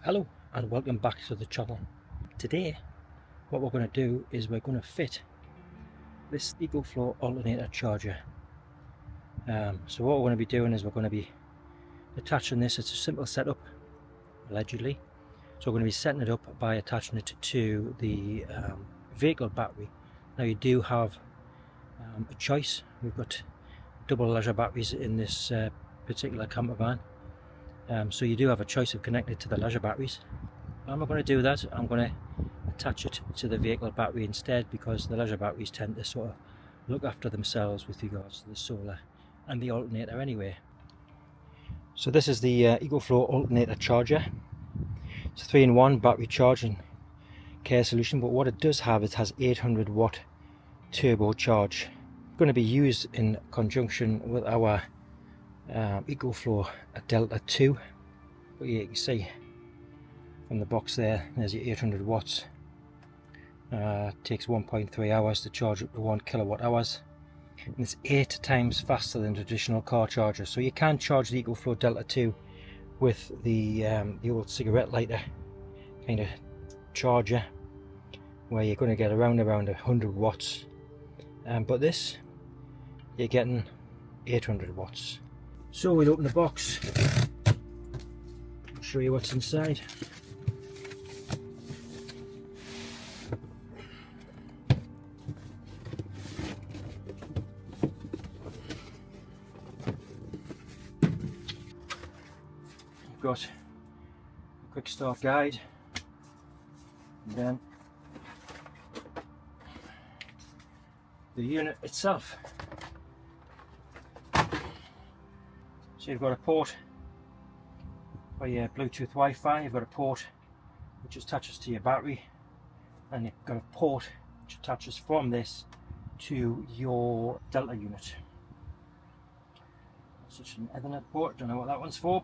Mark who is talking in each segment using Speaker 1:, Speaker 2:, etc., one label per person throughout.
Speaker 1: Hello and welcome back to the channel. Today what we're going to do is we're going to fit this EcoFlow Alternator Charger. So what we're going to be doing is we're going to be attaching this. It's a simple setup, allegedly. So we're going to be setting it up by attaching it to the vehicle battery. Now you do have a choice. We've got double leisure batteries in this particular campervan. So you do have a choice of connecting it to the leisure batteries. I'm not going to do that. I'm going to attach it to the vehicle battery instead, because the leisure batteries tend to sort of look after themselves with regards to the solar and the alternator anyway. So this is the EcoFlow Alternator Charger. It's a 3-in-1 battery charging care solution, but what it does have, it has 800 watt turbo charge. It's going to be used in conjunction with our EcoFlow Delta 2. But yeah, you can see from the box there's your 800 watts. Takes 1.3 hours to charge up to 1 kilowatt hours, and it's 8 times faster than traditional car chargers. So you can charge the EcoFlow Delta 2 with the old cigarette lighter kind of charger, where you're going to get around 100 watts, but this you're getting 800 watts. So we'll open the box, I'll show you what's inside. You've got a quick start guide, and then the unit itself. So you've got a port for your Bluetooth Wi-Fi, you've got a port which attaches to your battery, and you've got a port which attaches from this to your Delta unit. Such an Ethernet port, don't know what that one's for.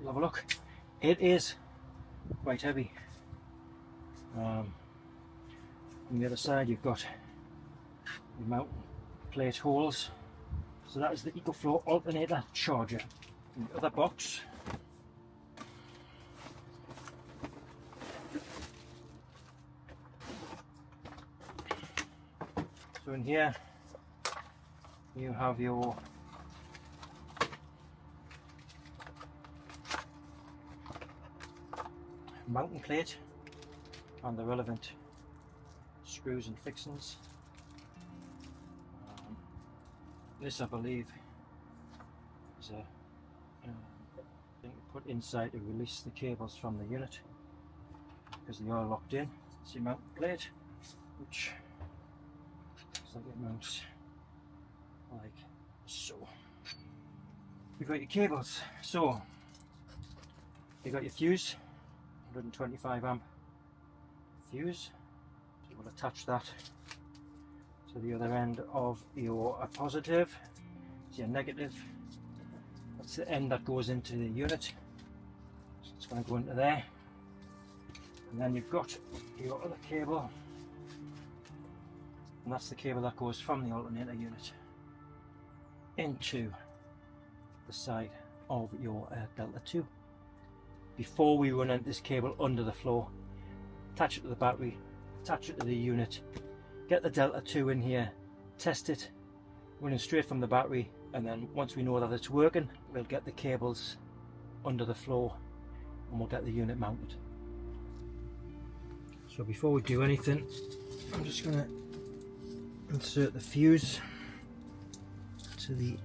Speaker 1: We'll have a look. It is quite heavy. On the other side you've got the mounting plate holes. So that is the EcoFlow Alternator Charger. In the other box, so in here you have your mounting plate and the relevant screws and fixings. This, I believe, is a thing to put inside to release the cables from the unit, because they are locked in. It's your mounting plate, which looks like it mounts like so. You've got your cables. So you've got your fuse, 125 amp fuse. So we'll attach that to the other end of your positive. It's your negative. That's the end that goes into the unit. So it's going to go into there. And then you've got your other cable, and that's the cable that goes from the alternator unit into the side of your Delta 2. Before we run this cable under the floor, attach it to the battery, attach it to the unit, get the Delta 2 in here, test it, running straight from the battery, and then once we know that it's working, we'll get the cables under the floor and we'll get the unit mounted. So before we do anything, I'm just going to insert the fuse to the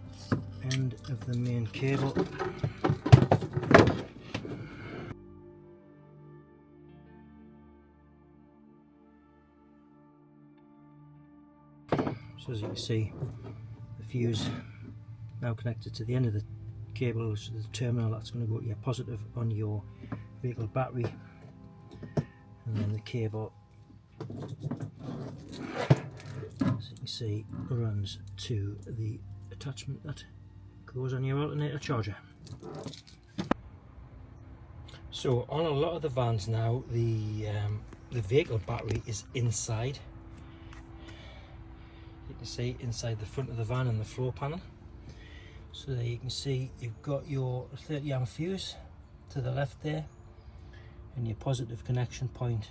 Speaker 1: end of the main cable. So as you can see, the fuse now connected to the end of the cable, which is the terminal that's going to go to your positive on your vehicle battery, and then the cable, as you can see, runs to the attachment that goes on your alternator charger. So on a lot of the vans now, the vehicle battery is inside. You can see inside the front of the van and the floor panel. So there you can see you've got your 30 amp fuse to the left there, and your positive connection point,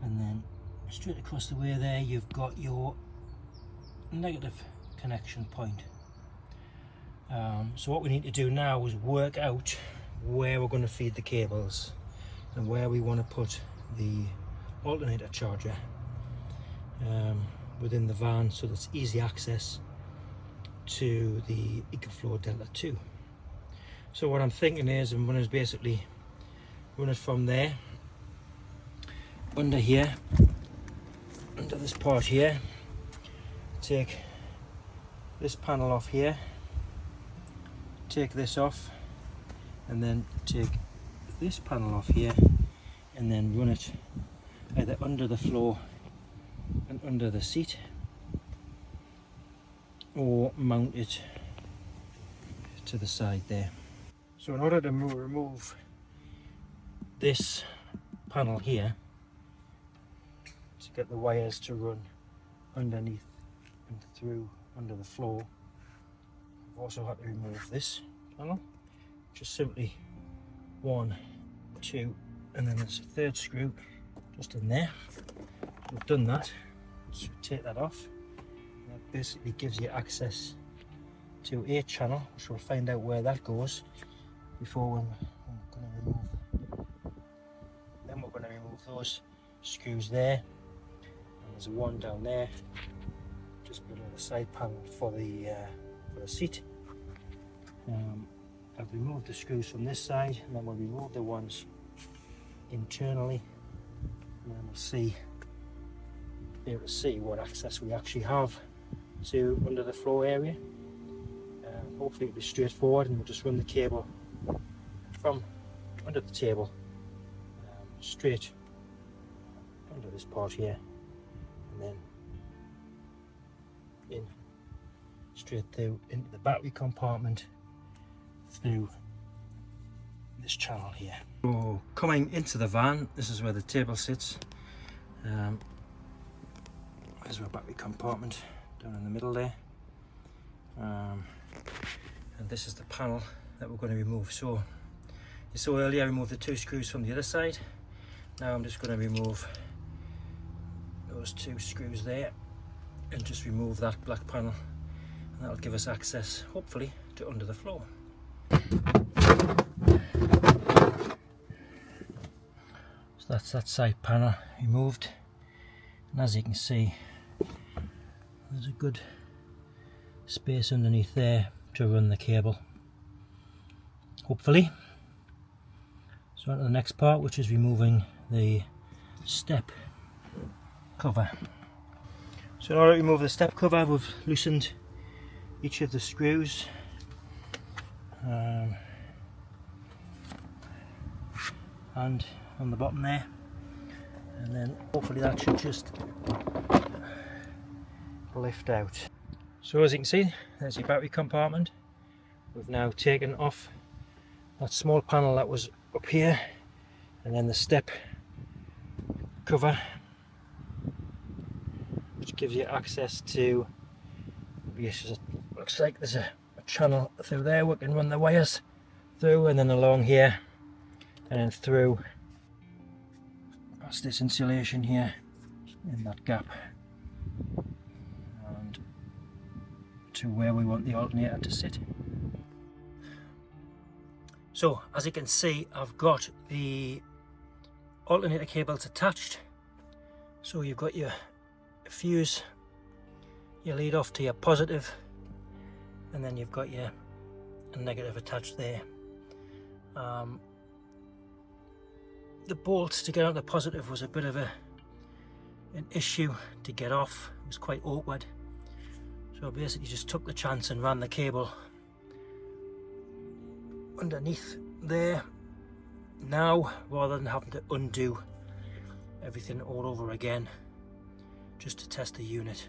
Speaker 1: and then straight across the way there you've got your negative connection point. So what we need to do now is work out where we're going to feed the cables and where we want to put the alternator charger within the van, so that's easy access to the EcoFlow Delta 2. So what I'm thinking is I'm going to basically run it from there under here, under this part here, take this panel off here, take this off, and then take this panel off here, and then run it either under the floor and under the seat, or mount it to the side there. So in order to remove this panel here, to get the wires to run underneath and through under the floor, I've also had to remove this panel. Just simply 1, 2, and then there's a third screw just in there. We've done that, so take that off. That basically gives you access to a channel, which we'll find out where that goes before we're going to remove. Then we're going to remove those screws there, and there's one down there just below the side panel for the seat. I've removed the screws from this side, and then we'll remove the ones internally, and then we'll be able to see what access we actually have to under the floor area. Hopefully it'll be straightforward, and we'll just run the cable from under the table straight under this part here, and then in straight through into the battery compartment through this channel here. So coming into the van, this is where the table sits. There's our battery compartment down in the middle there, and this is the panel that we're going to remove. So you saw earlier I removed the 2 screws from the other side. Now I'm just going to remove those 2 screws there and just remove that black panel, and that'll give us access hopefully to under the floor. So that's that side panel removed, and as you can see there's a good space underneath there to run the cable, hopefully. So on to the next part, which is removing the step cover. So in order to remove the step cover, we've loosened each of the screws, and on the bottom there, and then hopefully that should just lift out. So as you can see, there's your battery compartment. We've now taken off that small panel that was up here, and then the step cover, which gives you access to, looks like there's a channel through there we can run the wires through, and then along here, and then through past this insulation here in that gap, and to where we want the alternator to sit. So as you can see, I've got the alternator cables attached. So you've got your fuse, your lead off to your positive, and then you've got your negative attached there. The bolt to get out the positive was a bit of an issue to get off. It was quite awkward. So I basically just took the chance and ran the cable underneath there now, rather than having to undo everything all over again just to test the unit.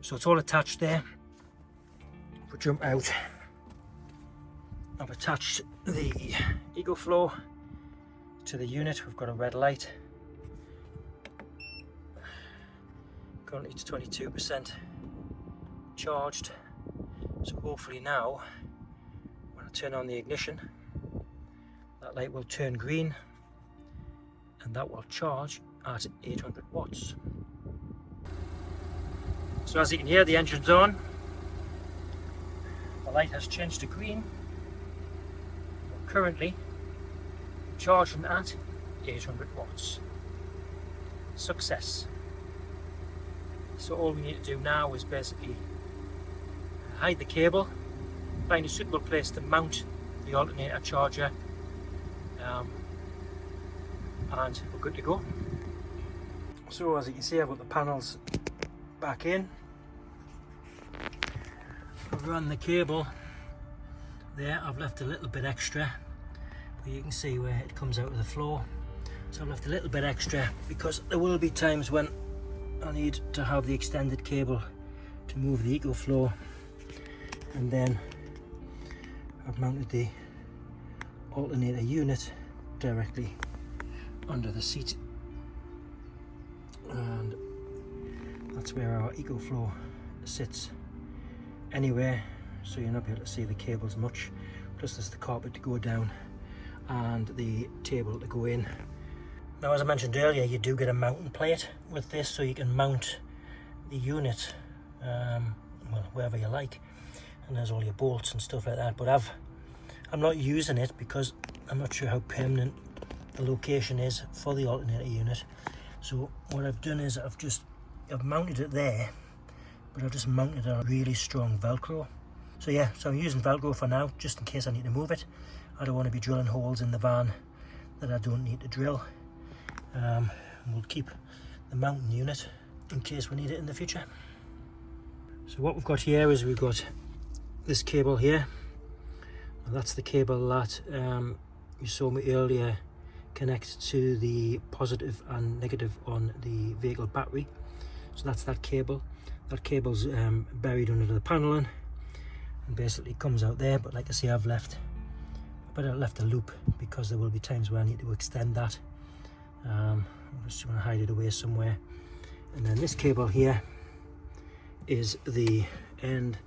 Speaker 1: So it's all attached there. If we jump out, I've attached the EcoFlow to the unit. We've got a red light, currently it's 22% charged, so hopefully now when I turn on the ignition, that that light will turn green, and that will charge at 800 watts. So as you can hear, the engine's on. The light has changed to green. We're currently charging at 800 watts. Success. So all we need to do now is basically hide the cable, find a suitable place to mount the alternator charger, and we're good to go. So as you can see, I've got the panels back in. I've run the cable there. I've left a little bit extra, but you can see where it comes out of the floor. So I've left a little bit extra because there will be times when I need to have the extended cable to move the EcoFlow, and then I've mounted the alternator unit directly under the seat, and that's where our EcoFlow sits anywhere, so you're not able to see the cables much. Plus there's the carpet to go down and the table to go in. Now, as I mentioned earlier, you do get a mounting plate with this, so you can mount the unit well, wherever you like, and there's all your bolts and stuff like that. But I'm not using it because I'm not sure how permanent the location is for the alternator unit. So what I've done is I've mounted it there, but I've just mounted a really strong Velcro. So yeah, so I'm using Velcro for now, just in case I need to move it. I don't want to be drilling holes in the van that I don't need to drill. We'll keep the mounting unit in case we need it in the future. So what we've got here is we've got this cable here. And that's the cable that you saw me earlier connect to the positive and negative on the vehicle battery. So that's that cable. That cable's buried under the paneling and basically comes out there. But like I say, I've left a loop because there will be times where I need to extend that. I'm just going to hide it away somewhere. And then this cable here is the end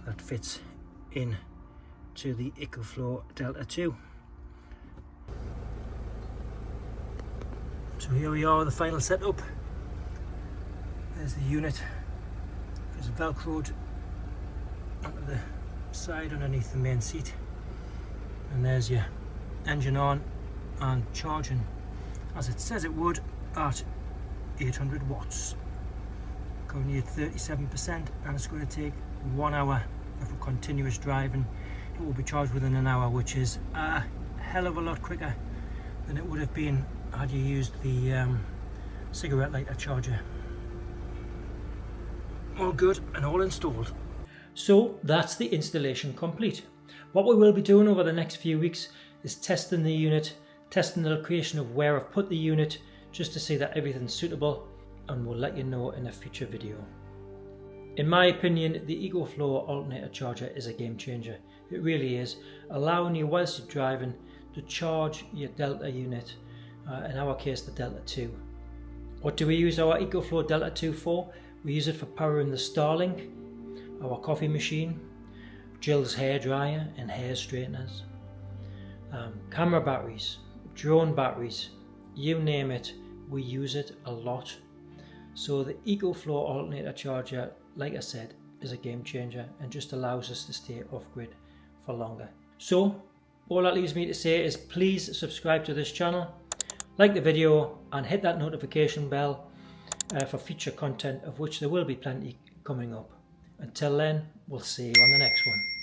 Speaker 1: that fits in to the EcoFlow Delta 2. So here we are with the final setup. There's the unit, just velcroed onto the side underneath the main seat, and there's your engine on and charging as it says it would at 800 watts. Currently at 37%, and it's going to take 1 hour of continuous driving. It will be charged within an hour, which is a hell of a lot quicker than it would have been had you used the cigarette lighter charger. All good and all installed. So that's the installation complete. What we will be doing over the next few weeks is testing the unit, testing the location of where I've put the unit, just to see that everything's suitable, and we'll let you know in a future video. In my opinion, the EcoFlow Alternator Charger is a game changer. It really is, allowing you whilst you're driving to charge your Delta unit, in our case the Delta 2. What do we use our EcoFlow Delta 2 for? We use it for powering the Starlink, our coffee machine, Jill's hairdryer and hair straighteners, camera batteries, drone batteries, you name it, we use it a lot. So the EcoFlow Alternator Charger, like I said, is a game changer and just allows us to stay off grid for longer. So all that leaves me to say is please subscribe to this channel, like the video and hit that notification bell for future content, of which there will be plenty coming up. Until then, we'll see you on the next one.